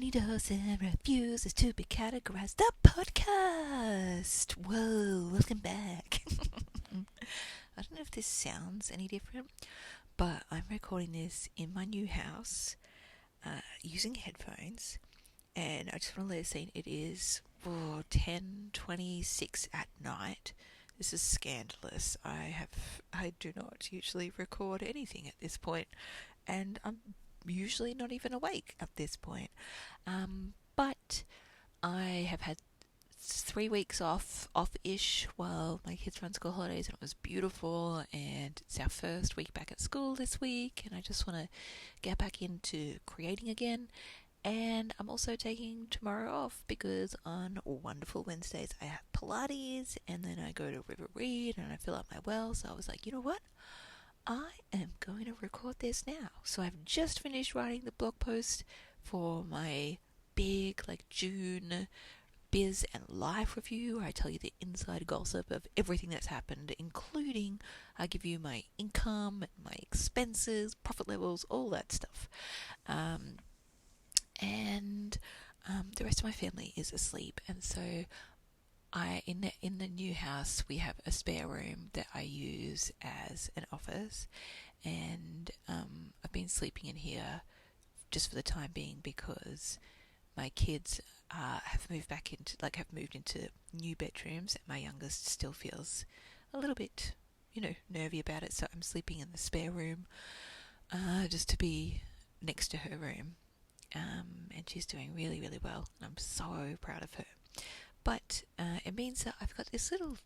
He doesn't refuses to be categorized. The podcast! Whoa, welcome back. I don't know if this sounds any different, but I'm recording this in my new house using headphones, and I just want to let you know it is 10:26 at night. This is scandalous. I do not usually record anything at this point, and I'm usually not even awake at this point. But I have had 3 weeks off-ish while my kids were on school holidays, and it was beautiful, and it's our first week back at school this week, and I just want to get back into creating again. And I'm also taking tomorrow off because on wonderful Wednesdays I have Pilates, and then I go to River Reed and I fill up my well. So I was like, you know what? I am going to record this now. So I've just finished writing the blog post for my big June biz and life review. I tell you the inside gossip of everything that's happened, including I give you my income, my expenses, profit levels, all that stuff. And the rest of my family is asleep, and so in the new house we have a spare room that I use as an office, and I've been sleeping in here just for the time being because my kids have moved into new bedrooms, and my youngest still feels a little bit nervy about it, so I'm sleeping in the spare room just to be next to her room. And she's doing really, really well, and I'm so proud of her. But it means that I've got this little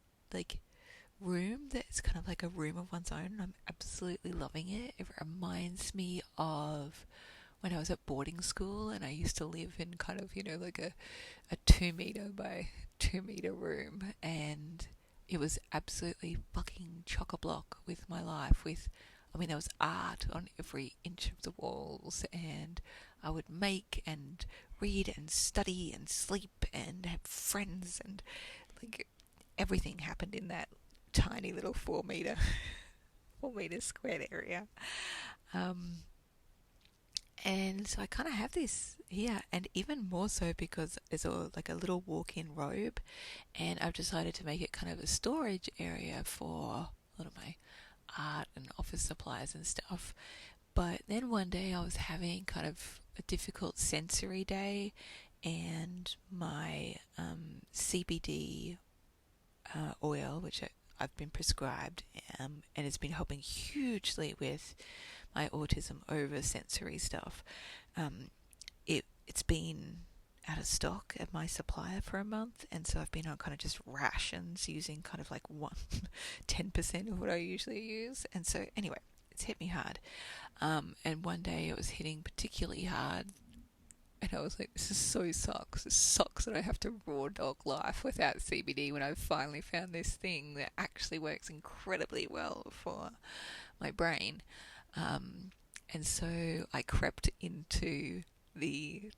room that's kind of like a room of one's own, and I'm absolutely loving it. It reminds me of when I was at boarding school, and I used to live in kind of a 2 meter by 2 meter room, and it was absolutely fucking chock-a-block with my life. There was art on every inch of the walls, and I would make and read and study and sleep and have friends, and everything happened in that tiny little 4 meter squared area. And so I kind of have this here, and even more so because there's a little walk-in robe, and I've decided to make it kind of a storage area for a lot of my art and office supplies and stuff. But then one day I was having kind of a difficult sensory day, and my CBD oil, which I've been prescribed, and it's been helping hugely with my autism over sensory stuff. It's been out of stock at my supplier for a month, and so I've been on kind of just rations, using kind of 10% of what I usually use. And so anyway, it's hit me hard. And one day it was hitting particularly hard, and I was like, this sucks. It sucks that I have to raw dog life without CBD when I've finally found this thing that actually works incredibly well for my brain. And so I crept into the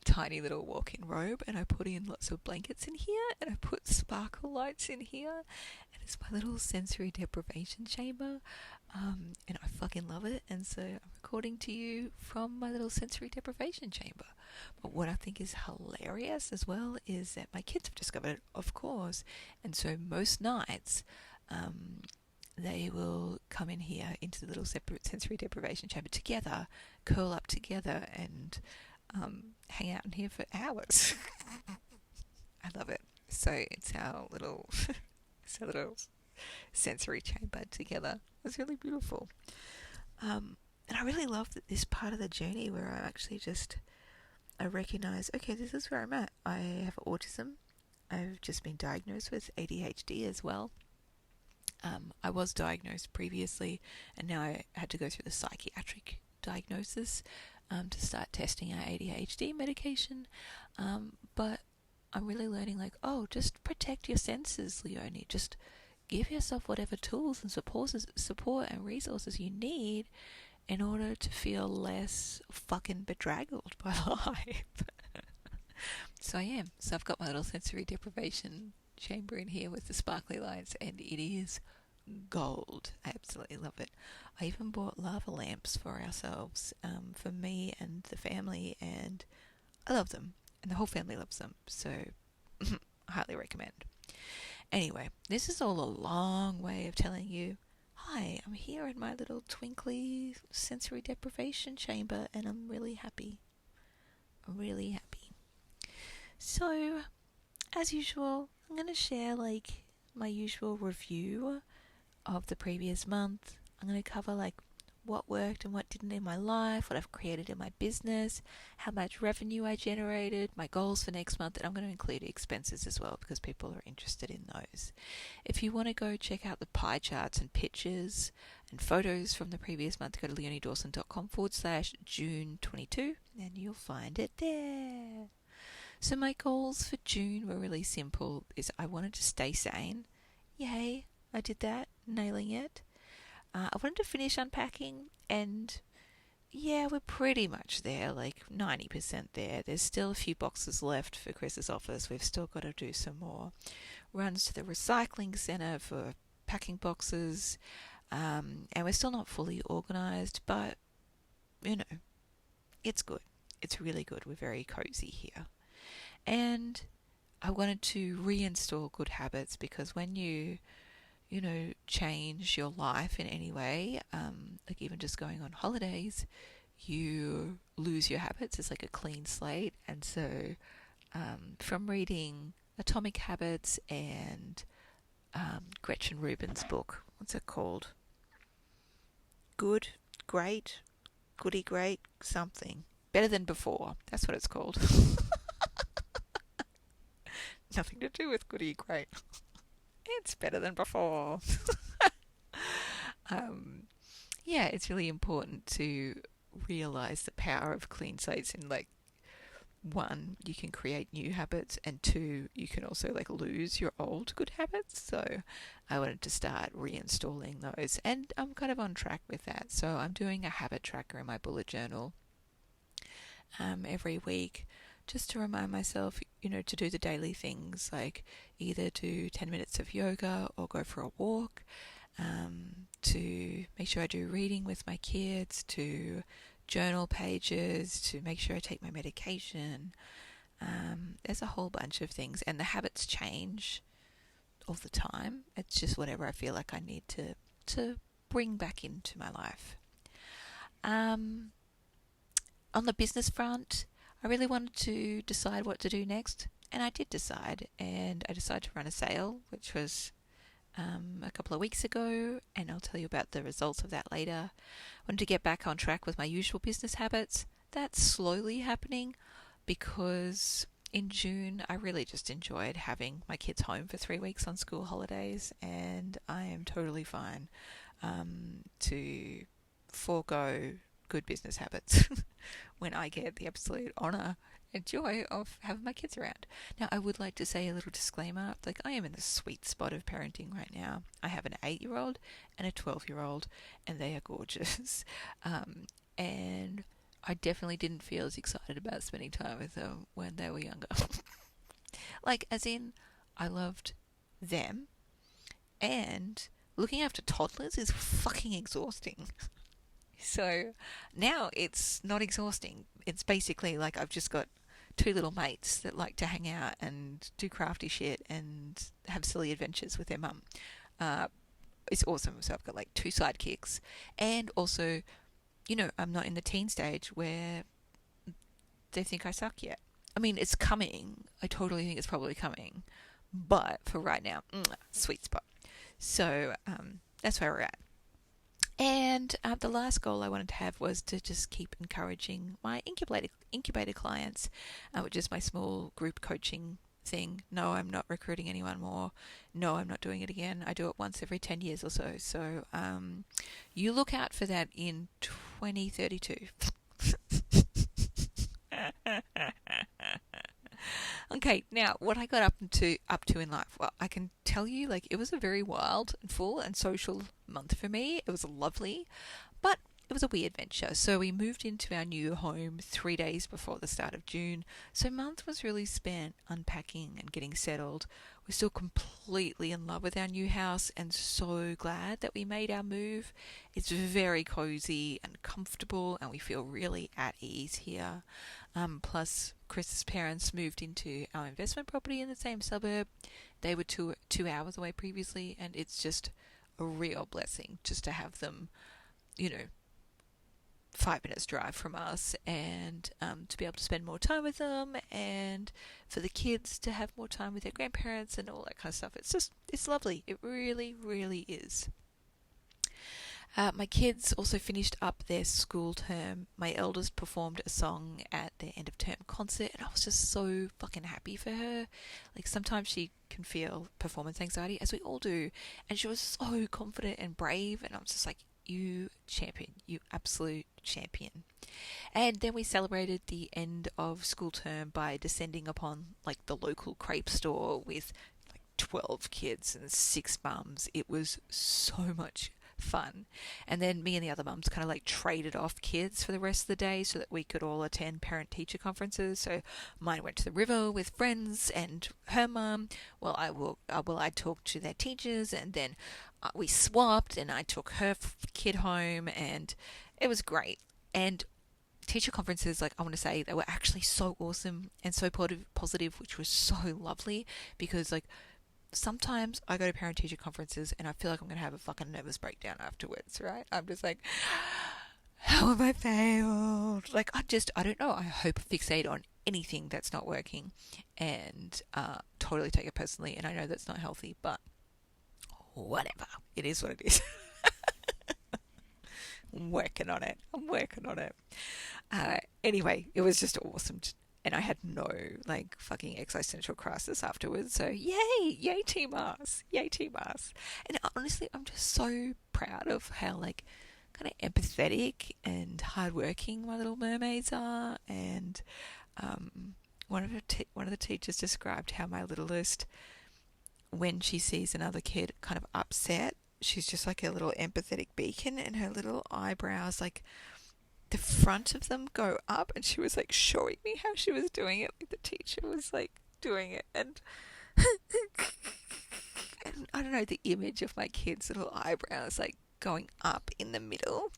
tiny little walk-in robe, and I put in lots of blankets in here, and I put sparkle lights in here, and it's my little sensory deprivation chamber, and I fucking love it. And so I'm recording to you from my little sensory deprivation chamber. But what I think is hilarious as well is that my kids have discovered it, of course, and so most nights they will come in here into the little separate sensory deprivation chamber together, curl up together, and hang out in here for hours. I love it. So it's our little sensory chamber together. It's really beautiful. And I really love this part of the journey where I actually I recognize, okay, this is where I'm at. I have autism. I've just been diagnosed with ADHD as well. I was diagnosed previously, and now I had to go through the psychiatric diagnosis to start testing our ADHD medication. But I'm really learning, just protect your senses, Leonie. Just give yourself whatever tools and support and resources you need in order to feel less fucking bedraggled by life. So I am. So I've got my little sensory deprivation chamber in here with the sparkly lights, and it is gold. I absolutely love it. I even bought lava lamps for ourselves, for me and the family, and I love them, and the whole family loves them, so I highly recommend. Anyway, this is all a long way of telling you, hi, I'm here in my little twinkly sensory deprivation chamber, and I'm really happy. I'm really happy. So, as usual, I'm going to share like my usual review of the previous month. I'm going to cover like what worked and what didn't in my life, what I've created in my business, how much revenue I generated, my goals for next month, and I'm going to include expenses as well because people are interested in those. If you want to go check out the pie charts and pictures and photos from the previous month, go to leoniedawson.com/June22 and you'll find it there. So my goals for June were really simple. I wanted to stay sane. Yay, I did that, nailing it. I wanted to finish unpacking, and yeah, we're pretty much there, like 90% there. There's still a few boxes left for Chris's office. We've still got to do some more runs to the recycling centre for packing boxes, and we're still not fully organised, but you know, it's good. It's really good. We're very cozy here. And I wanted to reinstall good habits because when you change your life in any way, like even just going on holidays, you lose your habits. It's like a clean slate. And so from reading Atomic Habits and Gretchen Rubin's book, what's it called? Good, great, goody great, something. Better than before. That's what it's called. Nothing to do with goody great. It's better than before. Yeah, it's really important to realize the power of clean slates in like, one, you can create new habits, and two, you can also like lose your old good habits. So I wanted to start reinstalling those, and I'm kind of on track with that. So I'm doing a habit tracker in my bullet journal every week, just to remind myself, to do the daily things, like either do 10 minutes of yoga or go for a walk, to make sure I do reading with my kids, to journal pages, to make sure I take my medication. There's a whole bunch of things, and the habits change all the time. It's just whatever I feel like I need to bring back into my life. On the business front, I really wanted to decide what to do next, and I did decide, and I decided to run a sale, which was a couple of weeks ago, and I'll tell you about the results of that later. I wanted to get back on track with my usual business habits. That's slowly happening because in June I really just enjoyed having my kids home for 3 weeks on school holidays, and I am totally fine to forego good business habits when I get the absolute honour and joy of having my kids around. Now, I would like to say a little disclaimer, like I am in the sweet spot of parenting right now. I have an 8-year-old and a 12-year-old, and they are gorgeous. And I definitely didn't feel as excited about spending time with them when they were younger. Like, as in, I loved them, and looking after toddlers is fucking exhausting. So now it's not exhausting. It's basically like I've just got 2 little mates that like to hang out and do crafty shit and have silly adventures with their mum. It's awesome. So I've got like 2 sidekicks, and also, I'm not in the teen stage where they think I suck yet. I mean, it's coming. I totally think it's probably coming, but for right now, sweet spot. So that's where we're at. And the last goal I wanted to have was to just keep encouraging my incubator clients, which is my small group coaching thing. No, I'm not recruiting anyone more. No, I'm not doing it again. I do it once every 10 years or so. So you look out for that in 2032. Okay, now what I got up to in life. Well, I can tell you, like, it was a very wild and full and social month for me. It was lovely, but it was a weird venture. So we moved into our new home 3 days before the start of June. So month was really spent unpacking and getting settled, we're still completely in love with our new house and so glad that we made our move. It's very cozy and comfortable, and we feel really at ease here. Plus, Chris's parents moved into our investment property in the same suburb. They were two hours away previously, and it's just a real blessing just to have them, you know, 5 minutes drive from us, and to be able to spend more time with them, and for the kids to have more time with their grandparents and all that kind of stuff. It's lovely. It really, really is. My kids also finished up their school term. My eldest performed a song at their end of term concert, and I was just so fucking happy for her. Like, sometimes she can feel performance anxiety, as we all do, and she was so confident and brave, and I was just like, you champion, you absolute champion. And then we celebrated the end of school term by descending upon like the local crepe store with like 12 kids and 6 mums. It was so much fun. And then me and the other mums kind of like traded off kids for the rest of the day so that we could all attend parent teacher conferences. So mine went to the river with friends and her mum. Well, I talked to their teachers, and then we swapped, and I took her kid home, and it was great. And teacher conferences, like, I want to say, they were actually so awesome and so positive, which was so lovely, because like sometimes I go to parent teacher conferences and I feel like I'm going to have a fucking nervous breakdown afterwards, right? I'm just like, how have I failed? Like, I don't know. I hyperfixate on anything that's not working and totally take it personally. And I know that's not healthy, but whatever. It is what it is. I'm working on it. Anyway, it was just awesome. And I had no like fucking existential crisis afterwards. So yay Team Us. And honestly, I'm just so proud of how like kind of empathetic and hardworking my little mermaids are. And one of the teachers described how my littlest, when she sees another kid kind of upset, she's just like a little empathetic beacon, and her little eyebrows, like the front of them go up, and she was like showing me how she was doing it. Like the teacher was like doing it, and and I don't know, the image of my kid's little eyebrows like going up in the middle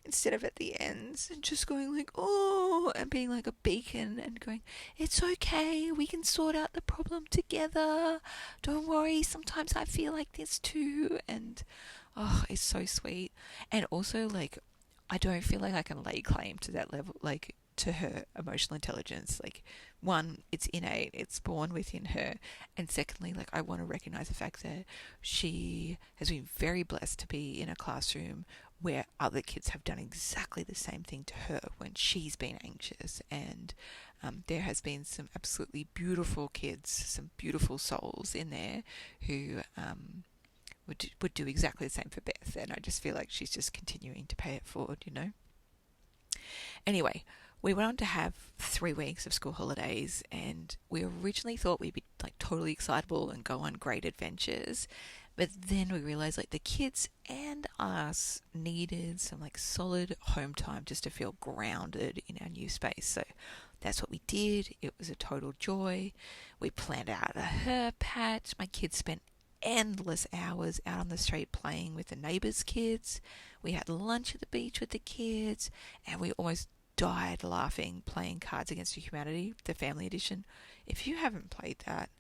instead of at the ends, and just going like, oh, and being like a beacon and going, it's okay, we can sort out the problem together, don't worry, sometimes I feel like this too. And oh, it's so sweet. And also, like, I don't feel like I can lay claim to that level, like to her emotional intelligence. Like, one, it's innate, it's born within her, and secondly, like, I want to recognize the fact that she has been very blessed to be in a classroom where other kids have done exactly the same thing to her when she's been anxious. And there has been some absolutely beautiful kids, some beautiful souls in there who would do exactly the same for Beth. And I just feel like she's just continuing to pay it forward, you know. Anyway, we went on to have 3 weeks of school holidays, and we originally thought we'd be like totally excitable and go on great adventures. But then we realized like the kids and us needed some like solid home time just to feel grounded in our new space. So that's what we did. It was a total joy. We planned out a herb patch. My kids spent endless hours out on the street playing with the neighbours' kids. We had lunch at the beach with the kids, and we almost died laughing playing Cards Against Humanity, the family edition. If you haven't played that,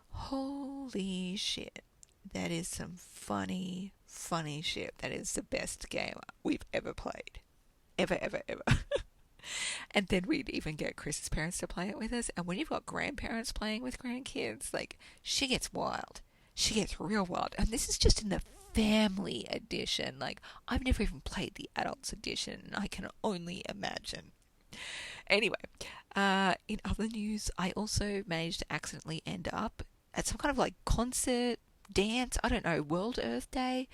holy shit. That is some funny shit. That is the best game we've ever played. Ever. And then we'd even get Chris's parents to play it with us. And when you've got grandparents playing with grandkids, like, she gets wild. She gets real wild. And this is just in the family edition. Like, I've never even played the adults edition, and I can only imagine. Anyway, in other news, I also managed to accidentally end up at some kind of like concert, dance, I don't know, World Earth Day,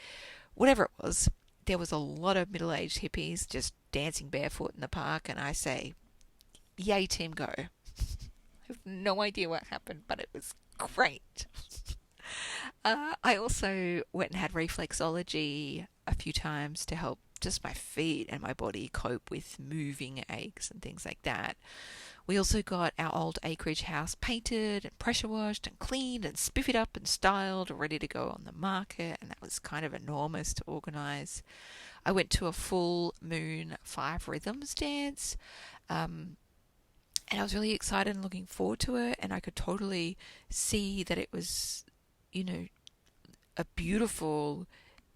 whatever it was. There was a lot of middle-aged hippies just dancing barefoot in the park, and I say, yay, team, go. I have no idea what happened, but it was great. I also went and had reflexology a few times to help just my feet and my body cope with moving aches and things like that. We also got our old acreage house painted and pressure washed and cleaned and spiffied up and styled, ready to go on the market, and that was kind of enormous to organise. I went to a full moon five rhythms dance, and I was really excited and looking forward to it, and I could totally see that it was, you know, a beautiful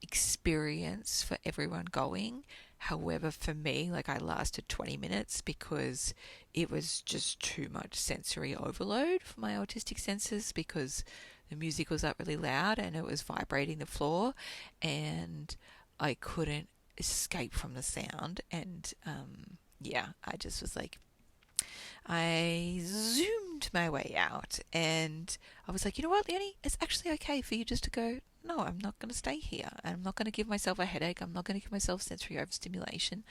experience for everyone going. However, for me, like I lasted 20 minutes because it was just too much sensory overload for my autistic senses, because the music was up really loud and it was vibrating the floor, and I couldn't escape from the sound. And yeah, I just was like, I zoomed my way out, and I was like, you know what, Leonie, it's actually okay for you just to go, no, I'm not going to stay here. I'm not going to give myself a headache. I'm not going to give myself sensory overstimulation.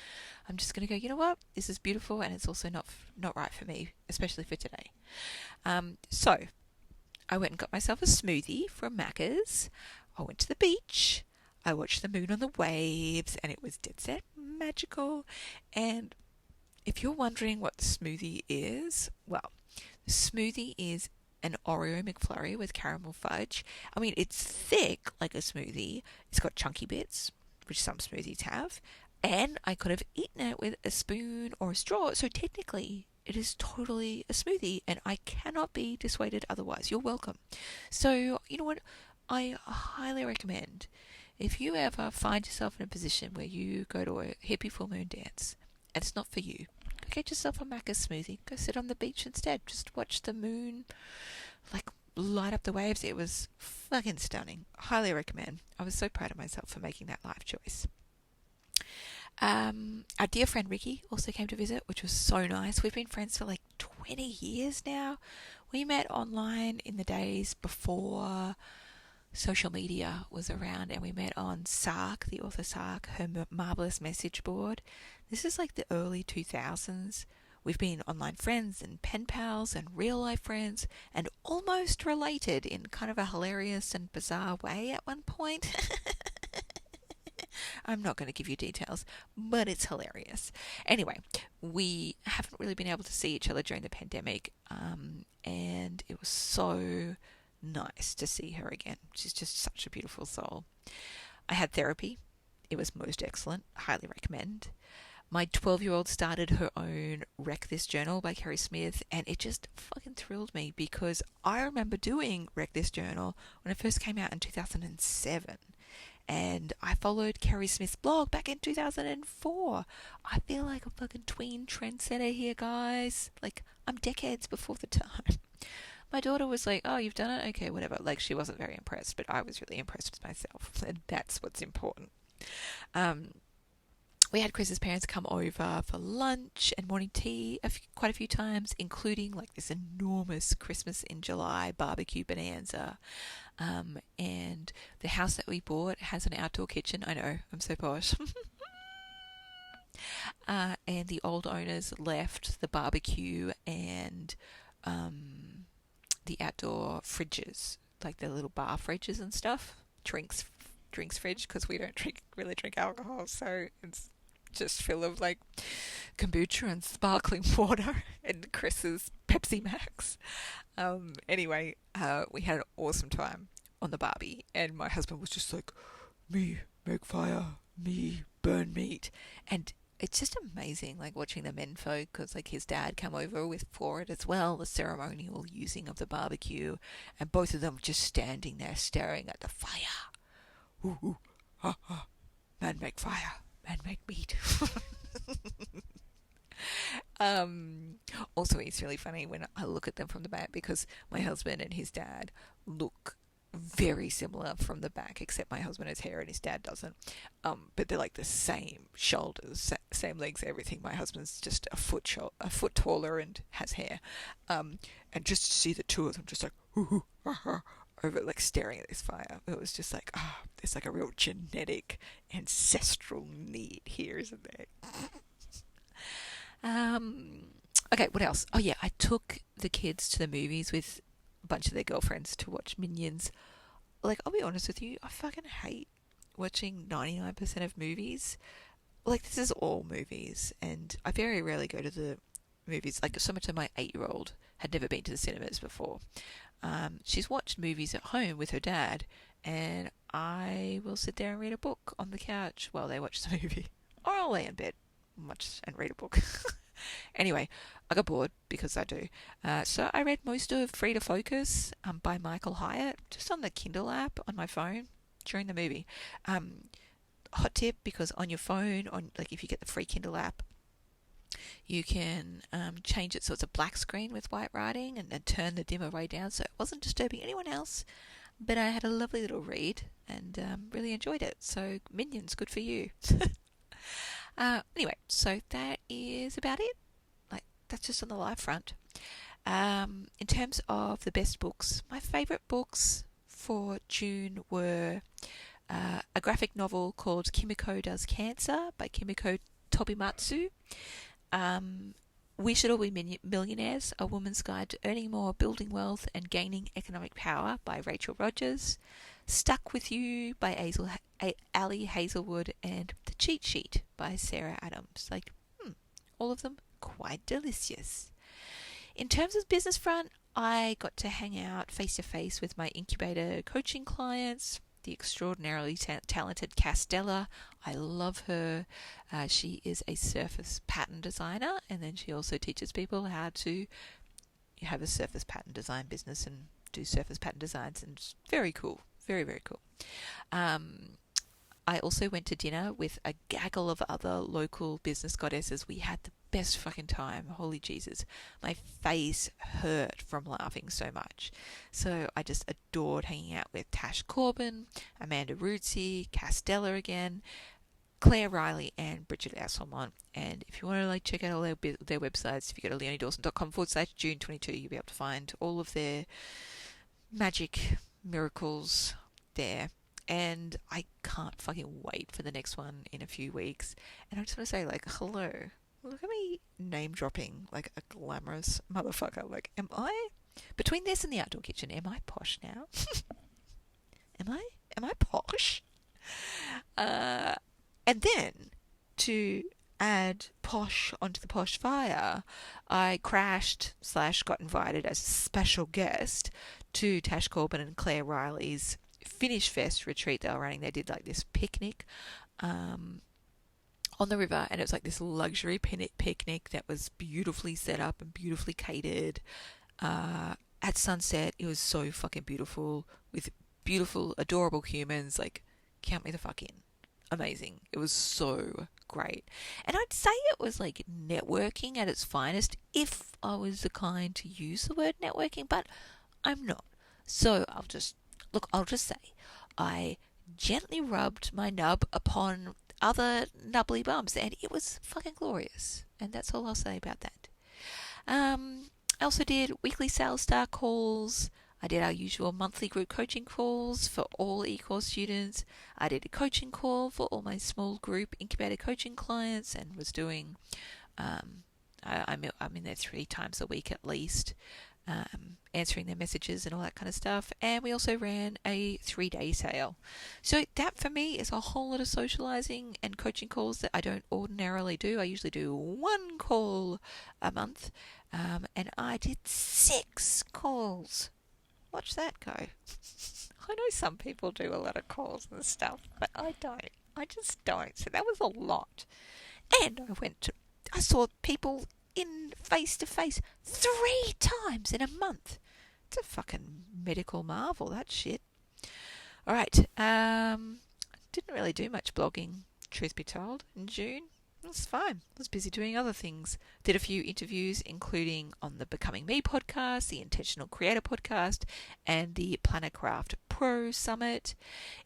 I'm just going to go, you know what, this is beautiful, and it's also not right for me, especially for today. So I went and got myself a smoothie from Macca's. I went to the beach. I watched the moon on the waves, and it was dead set magical. And if you're wondering what the smoothie is, well, the smoothie is an Oreo McFlurry with caramel fudge. I mean, it's thick like a smoothie. It's got chunky bits, which some smoothies have. And I could have eaten it with a spoon or a straw. So technically, it is totally a smoothie, and I cannot be dissuaded otherwise. You're welcome. So, you know what? I highly recommend, if you ever find yourself in a position where you go to a hippie full moon dance and it's not for you, go get yourself a Macca's smoothie. Go sit on the beach instead. Just watch the moon like light up the waves. It was fucking stunning. Highly recommend. I was so proud of myself for making that life choice. Our dear friend Ricky also came to visit, which was so nice. We've been friends for like 20 years now. We met online in the days before social media was around, and we met on Sark, the author Sark, her marvelous message board. This is like the early 2000s. We've been online friends and pen pals and real life friends, and almost related in kind of a hilarious and bizarre way at one point. I'm not going to give you details, but it's hilarious. Anyway, we haven't really been able to see each other during the pandemic, and it was so nice to see her again. She's just such a beautiful soul. I had therapy. It was most excellent. Highly recommend. My 12-year-old started her own Wreck This Journal by Kerry Smith, and it just fucking thrilled me, because I remember doing Wreck This Journal when it first came out in 2007. And I followed Kerry Smith's blog back in 2004. I feel like a fucking tween trendsetter here, guys. Like, I'm decades before the time. My daughter was like, oh, you've done it? Okay, whatever. Like, she wasn't very impressed, but I was really impressed with myself. And that's what's important. We had Chris's parents come over for lunch and morning tea quite a few times, including like this enormous Christmas in July barbecue bonanza. And the house that we bought has an outdoor kitchen. I know, I'm so posh. And the old owners left the barbecue and the outdoor fridges, like the little bar fridges and stuff, drinks fridge, because we don't really drink alcohol, so it's just full of like kombucha and sparkling water and Chris's Pepsi Max. Anyway, we had an awesome time on the barbie, and my husband was just like, me make fire, me burn meat. And it's just amazing, like watching the men folk, because like his dad come over for it as well, the ceremonial using of the barbecue, and both of them just standing there staring at the fire. Ooh, ooh, ha, ha. Man make fire, man make meat. Also, it's really funny when I look at them from the back, because my husband and his dad look very similar from the back, except my husband has hair and his dad doesn't. But they're like the same shoulders, same legs, everything. My husband's just a foot taller and has hair. And just to see the two of them just like over, like staring at this fire, it was just like, there's like a real genetic ancestral need here, isn't there? Okay, what else? Oh yeah, I took the kids to the movies with a bunch of their girlfriends to watch Minions. Like, I'll be honest with you, I fucking hate watching 99% of movies. Like, this is all movies, and I very rarely go to the movies. Like, so much that my 8-year-old had never been to the cinemas before. She's watched movies at home with her dad, and I will sit there and read a book on the couch while they watch the movie. Or I'll lay in bed and read a book. Anyway, I got bored, because I do. So I read most of Free to Focus by Michael Hyatt, just on the Kindle app on my phone during the movie. Hot tip, because on your phone, like if you get the free Kindle app, you can change it so it's a black screen with white writing, and turn the dimmer way down so it wasn't disturbing anyone else. But I had a lovely little read and really enjoyed it. So Minions, good for you. Anyway, so that is about it. Like, that's just on the live front. In terms of the best books, my favourite books for June were a graphic novel called Kimiko Does Cancer by Kimiko Tobimatsu. We Should All Be Millionaires, A Woman's Guide to Earning More, Building Wealth and Gaining Economic Power by Rachel Rogers. Stuck With You by Ali Hazelwood, and The Cheat Sheet by Sarah Adams. Like, all of them quite delicious. In terms of business front, I got to hang out face-to-face with my incubator coaching clients, the extraordinarily talented Castella. I love her. She is a surface pattern designer, and then she also teaches people how to have a surface pattern design business and do surface pattern designs, and it's very cool. Very, very cool. I also went to dinner with a gaggle of other local business goddesses. We had the best fucking time. Holy Jesus. My face hurt from laughing so much. So I just adored hanging out with Tash Corbin, Amanda Ruzzi, Castella again, Claire Riley, and Bridget Asselmont. And if you want to check out all their websites, if you go to leoniedawson.com/June22, you'll be able to find all of their magic miracles there. And I can't fucking wait for the next one in a few weeks. And I just want to say, hello. Look at me name dropping like a glamorous motherfucker. Am I, between this and the outdoor kitchen, am I posh now? Am I posh? And then, to add posh onto the posh fire, I got invited as a special guest to Tash Corbin and Claire Riley's Finish Fest retreat they were running. They did this picnic on the river, and it was this luxury picnic that was beautifully set up and beautifully catered. At sunset, it was so fucking beautiful, with beautiful, adorable humans. Count me the fuck in. Amazing. It was so great. And I'd say it was networking at its finest, if I was the kind to use the word networking, but I'm not. So I'll just say I gently rubbed my nub upon other nubbly bumps, and it was fucking glorious. And that's all I'll say about that. I also did weekly sales star calls. I did our usual monthly group coaching calls for all eCourse students. I did a coaching call for all my small group incubator coaching clients, and was doing, I'm in there 3 times a week at least, answering their messages and all that kind of stuff. And we also ran a 3-day sale. So that for me is a whole lot of socializing and coaching calls that I don't ordinarily do. I usually do 1 call a month, and I did 6 calls. Watch that go. I know some people do a lot of calls and stuff, but I don't. I just don't. So that was a lot. And I saw people in face-to-face 3 times in a month. It's a fucking medical marvel, that shit. All right. Didn't really do much blogging, truth be told, in June. It was fine. I was busy doing other things. Did a few interviews, including on the Becoming Me podcast, the Intentional Creator podcast, and the Plannercraft Pro Summit.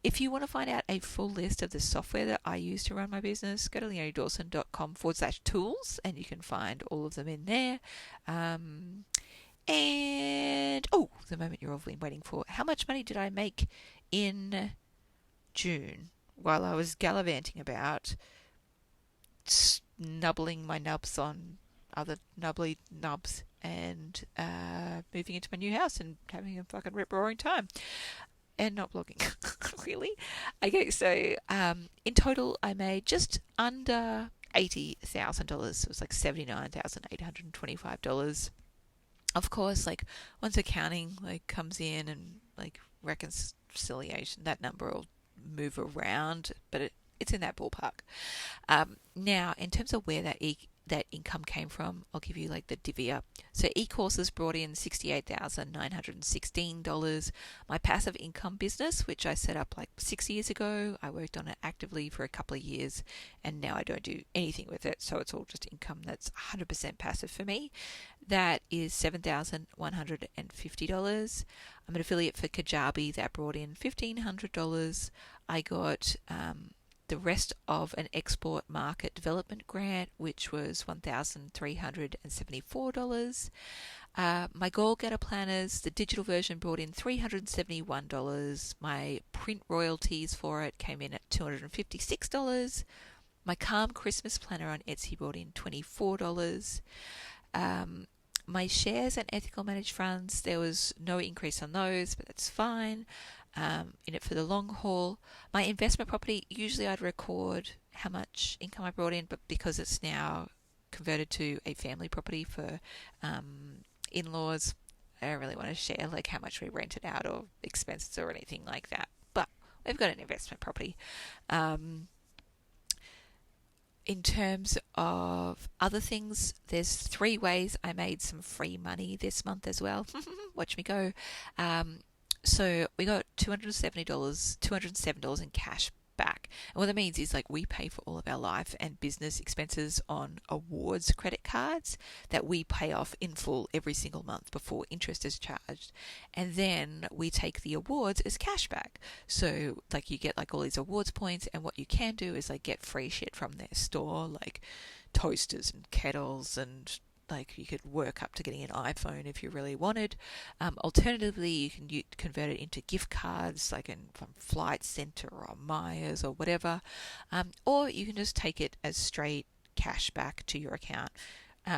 If you want to find out a full list of the software that I use to run my business, go to leoniedawson.com/tools, and you can find all of them in there. And, the moment you're all been waiting for. How much money did I make in June while I was gallivanting about, snubbling my nubs on other nubbly nubs, and moving into my new house and having a fucking rip-roaring time and not blogging? Really? Okay, so in total I made just under $80,000. It was like $79,825. Of course, like once accounting like comes in and like reconciliation, that number will move around, but it's in that ballpark. Now, in terms of where that income came from, I'll give you like the divvy up. So e-courses brought in $68,916. My passive income business, which I set up like 6 years ago, I worked on it actively for a couple of years, and now I don't do anything with it. So it's all just income that's 100% passive for me. That is $7,150. I'm an affiliate for Kajabi that brought in $1,500. I got the rest of an export market development grant, which was $1,374. My goal getter planners, the digital version, brought in $371. My print royalties for it came in at $256. My Calm Christmas planner on Etsy brought in $24. My shares and ethical managed funds, there was no increase on those, but that's fine. In it for the long haul. My investment property, usually I'd record how much income I brought in, but because it's now converted to a family property for in-laws, I don't really want to share like how much we rented out or expenses or anything like that. But we've got an investment property. In terms of other things, there's 3 ways I made some free money this month as well. Watch me go. So we got $207 in cash back. And what that means is like we pay for all of our life and business expenses on awards credit cards that we pay off in full every single month before interest is charged. And then we take the awards as cash back. So like you get like all these awards points, and what you can do is like get free shit from their store, like toasters and kettles, and like you could work up to getting an iPhone if you really wanted. Alternatively, you can convert it into gift cards, like from Flight Centre or Myers or whatever. Or you can just take it as straight cash back to your account.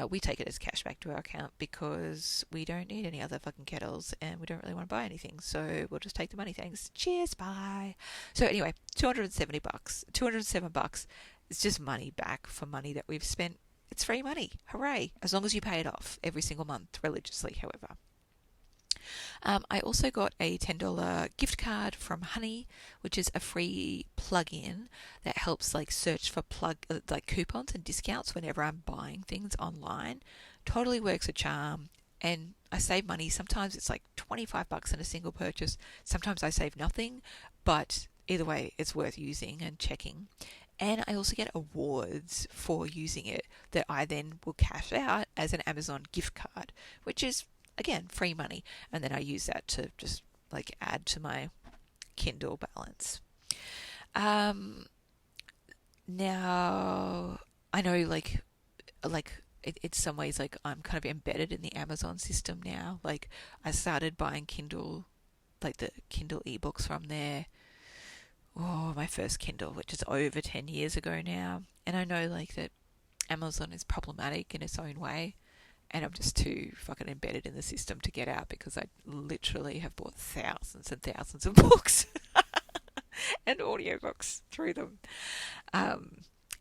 We take it as cash back to our account because we don't need any other fucking kettles and we don't really want to buy anything. So we'll just take the money. Thanks. Cheers. Bye. So anyway, $207. $207. It's just money back for money that we've spent. It's free money. Hooray. As long as you pay it off every single month, religiously, however. I also got a $10 gift card from Honey, which is a free plug-in that helps like search for like coupons and discounts whenever I'm buying things online. Totally works a charm, and I save money. Sometimes it's like $25 in a single purchase. Sometimes I save nothing, but either way, it's worth using and checking. And I also get awards for using it that I then will cash out as an Amazon gift card, which is, again, free money. And then I use that to just like add to my Kindle balance. Now, I know like it's some ways like I'm kind of embedded in the Amazon system now. Like I started buying Kindle, like the Kindle ebooks from there. Oh, my first Kindle, which is over 10 years ago now. And I know like that Amazon is problematic in its own way, and I'm just too fucking embedded in the system to get out, because I literally have bought thousands and thousands of books and audiobooks through them.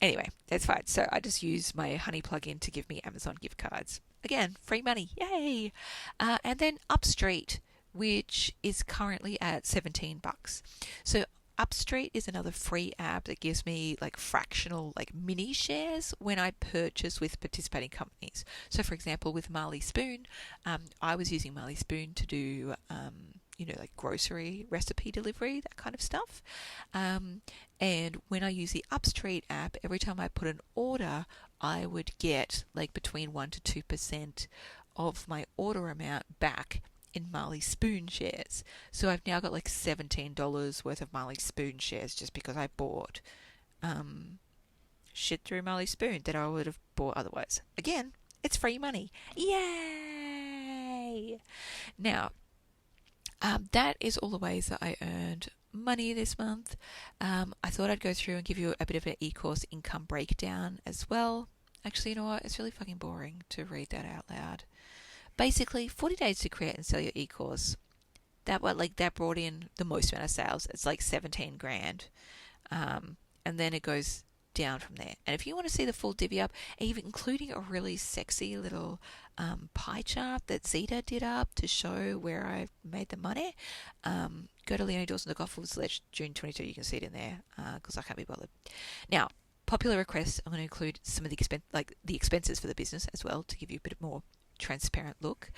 Anyway, that's fine. So I just use my Honey plugin to give me Amazon gift cards. Again, free money. Yay! And then Upstreet, which is currently at $17. So Upstreet is another free app that gives me like fractional, like mini shares when I purchase with participating companies. So for example, with Marley Spoon, I was using Marley Spoon to do, like grocery recipe delivery, that kind of stuff. And when I use the Upstreet app, every time I put an order, I would get like between 1 to 2% of my order amount back in Marley Spoon shares. So I've now got like $17 worth of Marley Spoon shares just because I bought shit through Marley Spoon that I would have bought otherwise. Again, it's free money. Yay! Now, that is all the ways that I earned money this month. I thought I'd go through and give you a bit of an e-course income breakdown as well. Actually, you know what? It's really fucking boring to read that out loud. Basically, 40 days to create and sell your e-course. That brought in the most amount of sales. It's like 17 grand. And then it goes down from there. And if you want to see the full divvy up, even including a really sexy little pie chart that Zeta did up to show where I made the money, go to leoniedawson.com/June 22. You can see it in there because I can't be bothered. Now, popular requests, I'm going to include some of the expenses for the business as well to give you a bit more transparent look.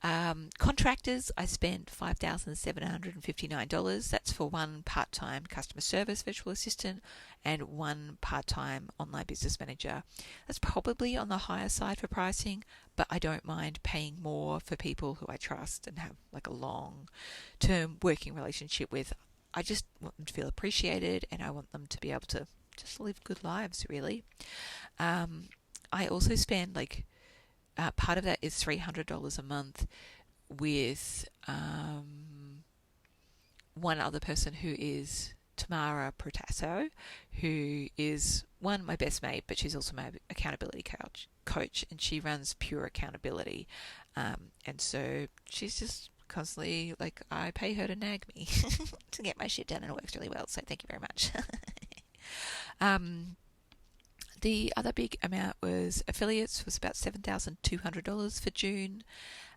Contractors, I spent $5,759. That's for one part-time customer service virtual assistant and one part-time online business manager. That's probably on the higher side for pricing, but I don't mind paying more for people who I trust and have like a long-term working relationship with. I just want them to feel appreciated, and I want them to be able to just live good lives, really. I also spend part of that is $300 a month with one other person who is Tamara Protasso, who is my best mate, but she's also my accountability coach, and she runs Pure Accountability. And so she's just constantly I pay her to nag me to get my shit done, and it works really well. So thank you very much. The other big amount was affiliates, was about $7,200 for June.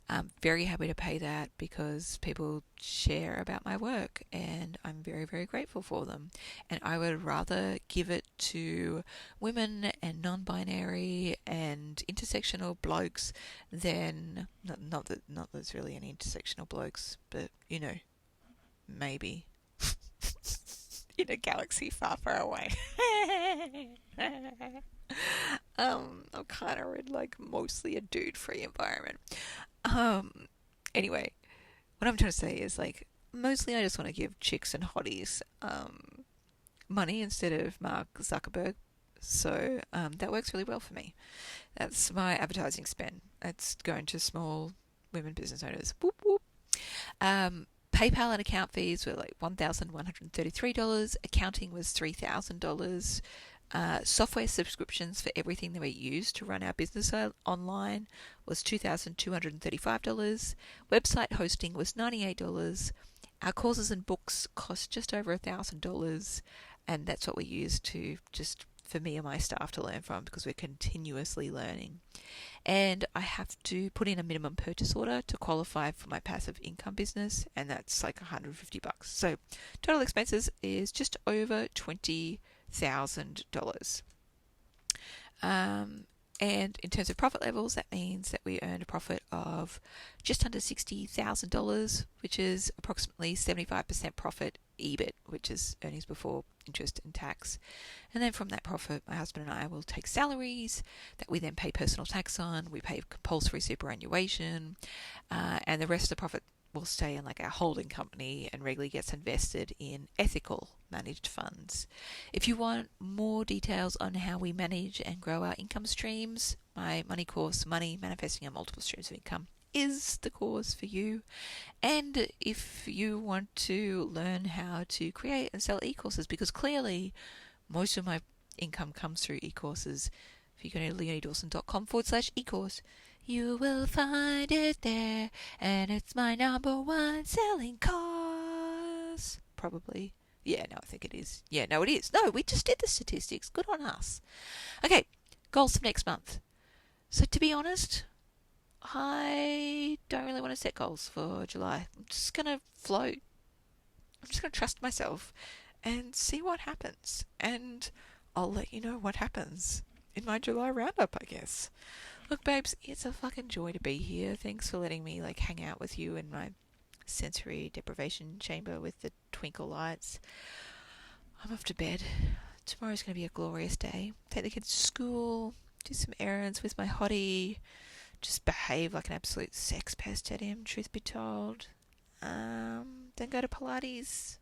I'm very happy to pay that because people share about my work, and I'm very, very grateful for them. And I would rather give it to women and non-binary and intersectional blokes than not that there's really any intersectional blokes, but maybe. In a galaxy far, far away. I'm kind of in mostly a dude-free environment. Anyway, what I'm trying to say is mostly I just want to give chicks and hotties money instead of Mark Zuckerberg. So that works really well for me. That's my advertising spend. That's going to small women business owners. Whoop, whoop. PayPal and account fees were $1,133. Accounting was $3,000. Software subscriptions for everything that we use to run our business online was $2,235. Website hosting was $98. Our courses and books cost just over $1,000, and that's what we use for me and my staff to learn from, because we're continuously learning. And I have to put in a minimum purchase order to qualify for my passive income business, and that's $150. So total expenses is just over $20,000. And in terms of profit levels, that means that we earned a profit of just under $60,000, which is approximately 75% profit EBIT, which is earnings before interest and tax. And then from that profit, my husband and I will take salaries that we then pay personal tax on. We pay compulsory superannuation, and the rest of the profit will stay in our holding company and regularly gets invested in ethical managed funds. If you want more details on how we manage and grow our income streams, my money course, Money Manifesting on Multiple Streams of Income, is the course for you. And if you want to learn how to create and sell e-courses, because clearly most of my income comes through e-courses, if you go to leoniedawson.com/e-course, you will find it there, and it's my #1 selling course. Probably. Yeah, no, I think it is. Yeah, no, it is. No, we just did the statistics. Good on us. Okay, goals for next month. So to be honest, I don't really want to set goals for July. I'm just going to float. I'm just going to trust myself and see what happens. And I'll let you know what happens in my July roundup, I guess. Look, babes, it's a fucking joy to be here. Thanks for letting me hang out with you in my sensory deprivation chamber with the twinkle lights. I'm off to bed. Tomorrow's going to be a glorious day. Take the kids to school, do some errands with my hottie, just behave like an absolute sex pest at him, truth be told. Then go to Pilates,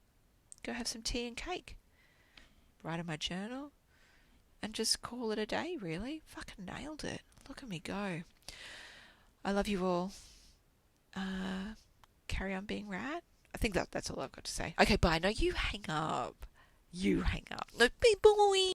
go have some tea and cake, write in my journal, and just call it a day, really. Fucking nailed it. Look at me go. I love you all. Carry on being rad. I think that's all I've got to say. Okay, bye. No, you hang up. You hang up. Look, big boy.